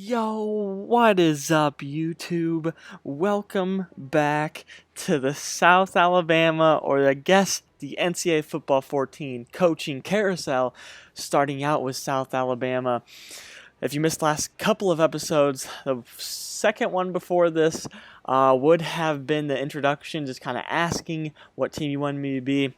Yo, what is up, YouTube? Welcome back to the South Alabama, or I guess the NCAA Football 14 coaching carousel, starting out with South Alabama. If you missed the last couple of episodes, the second one before this would have been the introduction, just kind of asking what team you wanted me to be.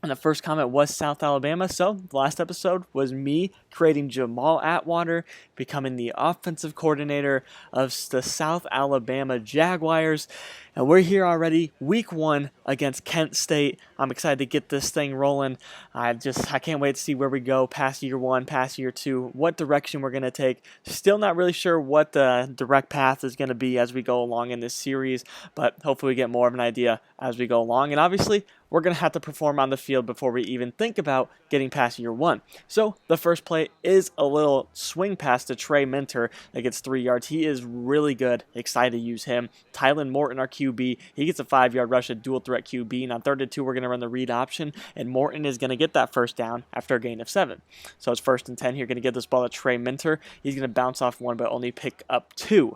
And the first comment was South Alabama. So the last episode was me creating Jamal Atwater, becoming the offensive coordinator of the South Alabama Jaguars. And we're here already, week 1 against Kent State. I'm excited to get this thing rolling. I can't wait to see where we go past year 1, past year 2, what direction we're going to take. Still not really sure what the direct path is going to be as we go along in this series, but hopefully we get more of an idea as we go along. And obviously, we're going to have to perform on the field before we even think about getting past year 1. So the first play is a little swing pass to Trey Minter that gets 3 yards. He is really good. Excited to use him. Tylen Morton, our QB, he gets a 5-yard rush, a dual threat QB. And on 3rd and 2, we're going to run the read option, and Morton is going to get that first down after a gain of 7. So it's 1st and 10 here. Going to get this ball to Trey Minter. He's going to bounce off 1, but only pick up 2.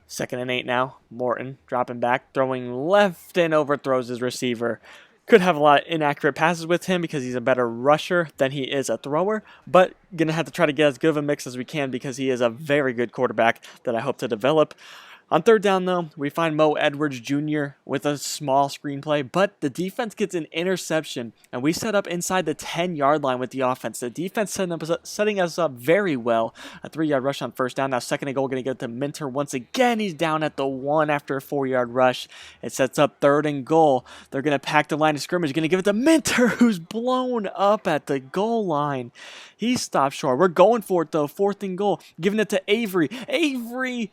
2nd and 8 now. Morton dropping back, throwing left and overthrows his receiver. Could have a lot of inaccurate passes with him because he's a better rusher than he is a thrower, but going to have to try to get as good of a mix as we can because he is a very good quarterback that I hope to develop. On 3rd down, though, we find Mo Edwards Jr. with a small screenplay, but the defense gets an interception, and we set up inside the 10-yard line with the offense. The defense setting us up very well. A 3-yard rush on 1st down. Now 2nd and goal, going to get to Minter once again. He's down at the 1 after a 4-yard rush. It sets up 3rd and goal. They're going to pack the line of scrimmage. Going to give it to Minter, who's blown up at the goal line. He stopped short. We're going for it, though. 4th and goal. Giving it to Avery. Avery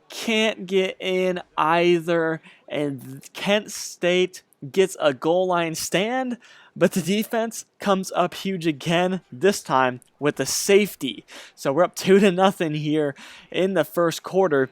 can't get in either, and Kent State gets a goal line stand, but the defense comes up huge again, this time with a safety. So we're up 2-0 here in the first quarter,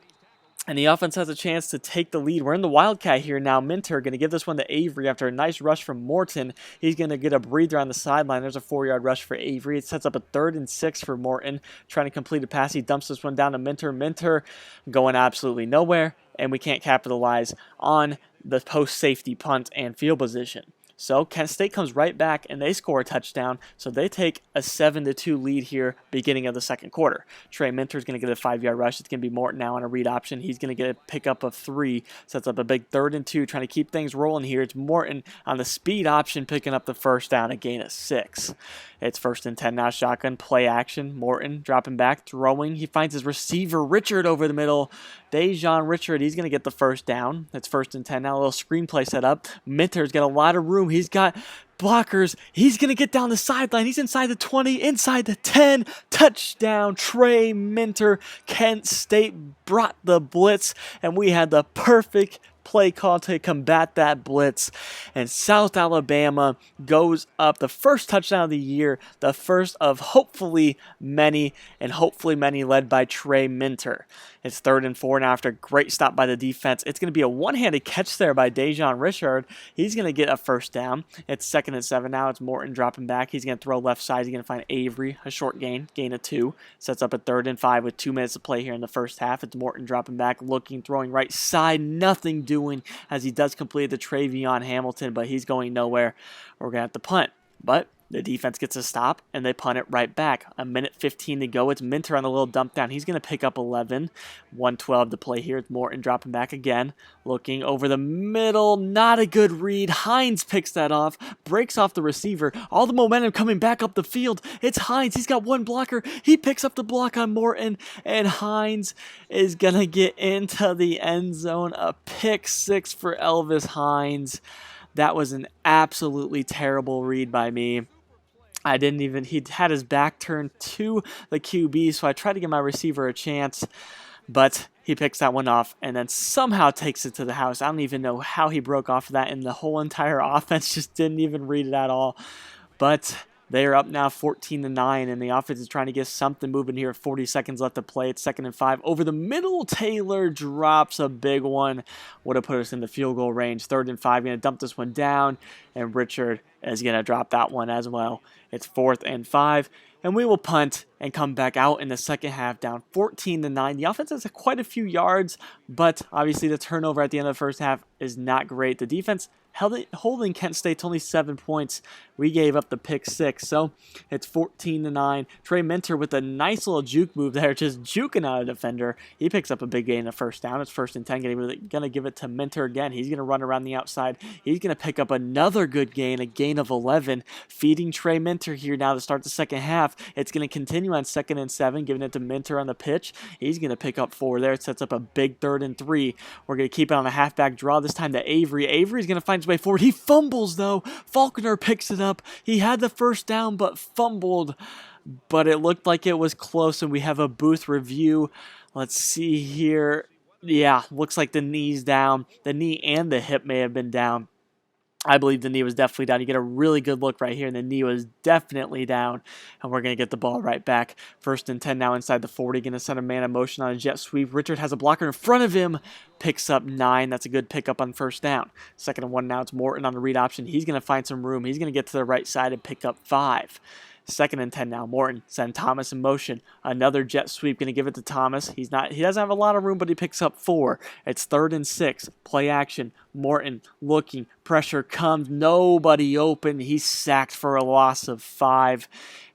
and the offense has a chance to take the lead. We're in the Wildcat here now. Minter going to give this one to Avery after a nice rush from Morton. He's going to get a breather on the sideline. There's a 4-yard rush for Avery. It sets up a 3rd and 6 for Morton. Trying to complete a pass. He dumps this one down to Minter. Minter going absolutely nowhere, and we can't capitalize on the post-safety punt and field position. So Kent State comes right back and they score a touchdown. So they take a 7-2 lead here beginning of the second quarter. Trey Minter is going to get a 5-yard rush. It's going to be Morton now on a read option. He's going to get a pickup of 3. Sets up a big 3rd and 2, trying to keep things rolling here. It's Morton on the speed option picking up the first down, a gain of 6. It's 1st and 10 now. Shotgun play action. Morton dropping back, throwing. He finds his receiver Richard over the middle. Dejon Richard, he's going to get the first down. It's 1st and 10 now. A little screenplay set up. Minter's got a lot of room. He's got blockers. He's going to get down the sideline. He's inside the 20, inside the 10. Touchdown, Trey Minter. Kent State brought the blitz, and we had the perfect play call to combat that blitz. And South Alabama goes up. The first touchdown of the year, the first of hopefully many, and hopefully many led by Trey Minter. It's 3rd and 4 now after a great stop by the defense. It's going to be a one-handed catch there by Dejon Richard. He's going to get a first down. It's 2nd and 7 now. It's Morton dropping back. He's going to throw left side. He's going to find Avery, a short gain of 2. Sets up a 3rd and 5 with 2 minutes to play here in the first half. It's Morton dropping back, looking, throwing right side, nothing doing as he does complete the Travion Hamilton, but he's going nowhere. We're going to have to punt. But the defense gets a stop, and they punt it right back. 1:15 to go. It's Minter on the little dump down. He's going to pick up 11. 1:12 to play here. It's Morton dropping back again. Looking over the middle. Not a good read. Hines picks that off. Breaks off the receiver. All the momentum coming back up the field. It's Hines. He's got one blocker. He picks up the block on Morton, and Hines is going to get into the end zone. A pick 6 for Elvis Hines. That was an absolutely terrible read by me. He had his back turned to the QB, so I tried to give my receiver a chance, but he picks that one off and then somehow takes it to the house. I don't even know how he broke off of that, and the whole entire offense just didn't even read it at all. But they are up now 14-9, and the offense is trying to get something moving here. 40 seconds left to play. It's 2nd and 5. Over the middle, Taylor drops a big one. Would have put us in the field goal range. 3rd and 5. Going to dump this one down, and Richard is going to drop that one as well. It's 4th and 5. And we will punt and come back out in the second half down 14-9. The offense has quite a few yards, but obviously the turnover at the end of the first half is not great. The defense holding Kent State to only 7 points. We gave up the pick 6, so it's 14-9. Trey Minter with a nice little juke move there, just juking out a defender. He picks up a big gain of first down. It's 1st and 10. Going to give it to Minter again. He's going to run around the outside. He's going to pick up another good gain, a gain of 11. Feeding Trey Minter here now to start the second half. It's going to continue on 2nd and 7, giving it to Minter on the pitch. He's going to pick up 4 there. It sets up a big 3rd and 3. We're going to keep it on a halfback draw, this time to Avery. Avery's going to find his way forward. He fumbles, though. Faulkner picks it up. He had the first down, but fumbled. But it looked like it was close, and we have a booth review. Let's see here. Yeah, looks like the knee's down. The knee and the hip may have been down. I believe the knee was definitely down. You get a really good look right here, and the knee was definitely down. And we're going to get the ball right back. 1st and 10 now inside the 40. Going to send a man in motion on a jet sweep. Richard has a blocker in front of him. Picks up 9. That's a good pickup on first down. 2nd and 1 now. It's Morton on the read option. He's going to find some room. He's going to get to the right side and pick up 5. 2nd and 10 now. Morton send Thomas in motion. Another jet sweep. Going to give it to Thomas. He doesn't have a lot of room, but he picks up 4. It's 3rd and 6. Play action. Morton looking. Pressure comes. Nobody open. He's sacked for a loss of 5.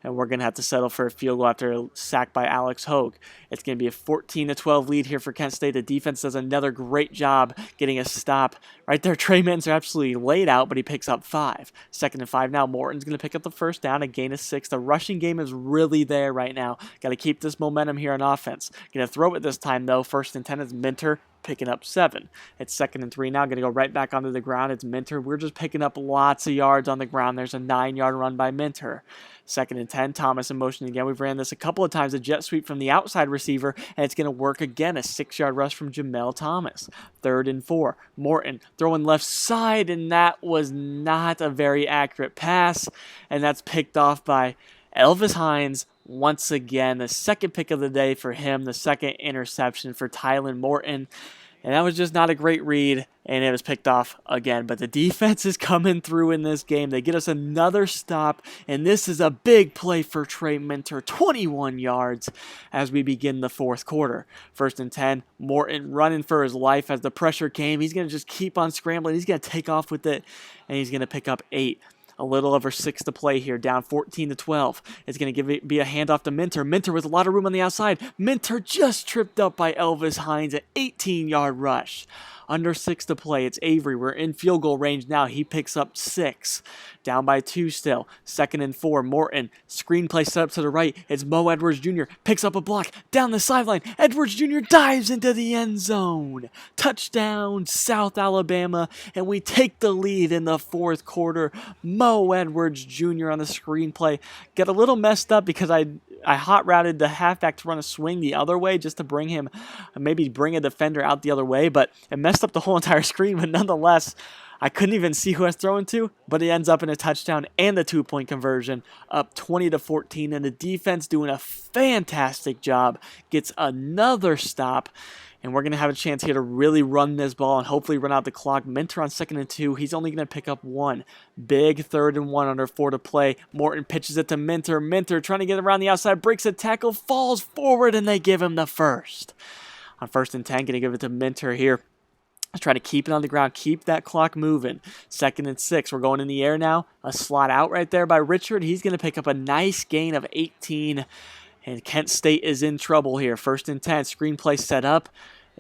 And we're going to have to settle for a field goal after a sack by Alex Hogue. It's going to be a 14-12 lead here for Kent State. The defense does another great job getting a stop. Right there, Trey Minter absolutely laid out, but he picks up 5. 2nd and 5 now. Morton's going to pick up the first down, a gain of 6. The rushing game is really there right now. Got to keep this momentum here on offense. Going to throw it this time, though. 1st and 10 is Minter. Picking up 7. It's 2nd and 3 now. Going to go right back onto the ground. It's Minter. We're just picking up lots of yards on the ground. There's a 9-yard run by Minter. 2nd and 10. Thomas in motion again. We've ran this a couple of times. A jet sweep from the outside receiver, and it's going to work again. A 6-yard rush from Jamal Thomas. 3rd and 4. Morton throwing left side, and that was not a very accurate pass, and that's picked off by Elvis Hines. Once again, the 2nd pick of the day for him, the 2nd interception for Tylen Morton. And that was just not a great read, and it was picked off again. But the defense is coming through in this game. They get us another stop, and this is a big play for Trey Minter, 21 yards as we begin the 4th quarter. 1st and 10, Morton running for his life as the pressure came. He's going to just keep on scrambling. He's going to take off with it, and he's going to pick up 8. A little over 6 to play here, down 14-12. It's going to be a handoff to Minter. Minter with a lot of room on the outside. Minter just tripped up by Elvis Hines, an 18-yard rush. Under 6 to play. It's Avery. We're in field goal range now. He picks up 6. Down by 2 still. 2nd and 4. Morton. Screenplay set up to the right. It's Mo Edwards Jr. Picks up a block. Down the sideline. Edwards Jr. dives into the end zone. Touchdown, South Alabama. And we take the lead in the 4th quarter. Mo Edwards Jr. on the screenplay. Get a little messed up because I hot routed the halfback to run a swing the other way just to bring a defender out the other way, but it messed up the whole entire screen. But nonetheless, I couldn't even see who I was throwing to, but it ends up in a touchdown and a 2-point conversion, up 20-14, and the defense doing a fantastic job, gets another stop. And we're going to have a chance here to really run this ball and hopefully run out the clock. Minter on 2nd and 2. He's only going to pick up 1. Big 3rd and 1 under 4 to play. Morton pitches it to Minter. Minter trying to get around the outside. Breaks a tackle. Falls forward, and they give him the first. On 1st and 10, going to give it to Minter here. Let's try to keep it on the ground. Keep that clock moving. 2nd and 6. We're going in the air now. A slot out right there by Richard. He's going to pick up a nice gain of 18. And Kent State is in trouble here. 1st and 10. Screenplay set up.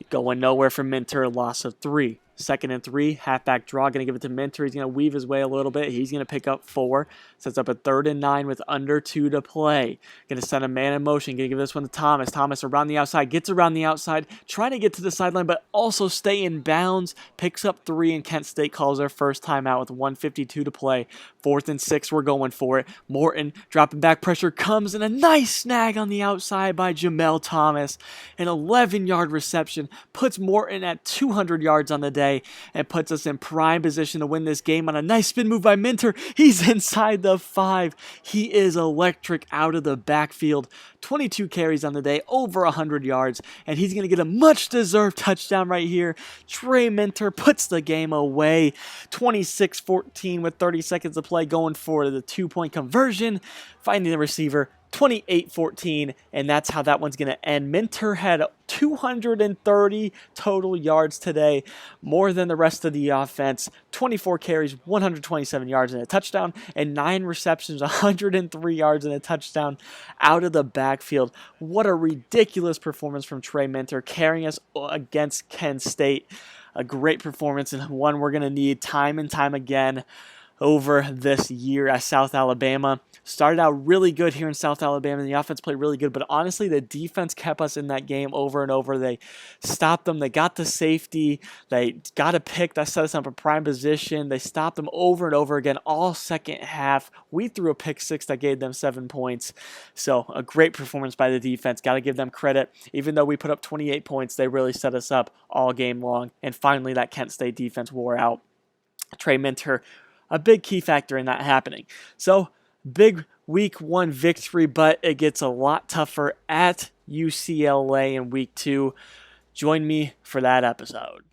Going nowhere for Minter. Loss of 3. 2nd and 3. Halfback draw. Going to give it to Minter. He's going to weave his way a little bit. He's going to pick up 4. Sets up a 3rd and 9 with under 2 to play. Going to send a man in motion. Going to give this one to Thomas. Thomas around the outside. Gets around the outside. Trying to get to the sideline, but also stay in bounds. Picks up 3, and Kent State calls their first timeout with 1:52 to play. 4th and 6. We're going for it. Morton dropping back. Pressure comes, and a nice snag on the outside by Jamal Thomas. An 11-yard reception. Puts Morton at 200 yards on the day and puts us in prime position to win this game on a nice spin move by Minter. He's inside the 5. He is electric out of the backfield. 22 carries on the day, over 100 yards, and he's going to get a much-deserved touchdown right here. Trey Minter puts the game away. 26-14 with 30 seconds to play, going for the 2-point conversion. Finding the receiver, 28-14, and that's how that one's going to end. Minter had 230 total yards today, more than the rest of the offense. 24 carries, 127 yards and a touchdown, and 9 receptions, 103 yards and a touchdown out of the backfield. What a ridiculous performance from Trey Minter, carrying us against Kent State. A great performance, and one we're going to need time and time again over this year at South Alabama. Started out really good here in South Alabama. The offense played really good, but honestly, the defense kept us in that game over and over. They stopped them. They got the safety. They got a pick that set us up a prime position. They stopped them over and over again all second half. We threw a pick six that gave them 7 points. So a great performance by the defense. Got to give them credit. Even though we put up 28 points, they really set us up all game long. And finally, that Kent State defense wore out. Trey Minter, a big key factor in that happening. So, big week 1 victory, but it gets a lot tougher at UCLA in week 2. Join me for that episode.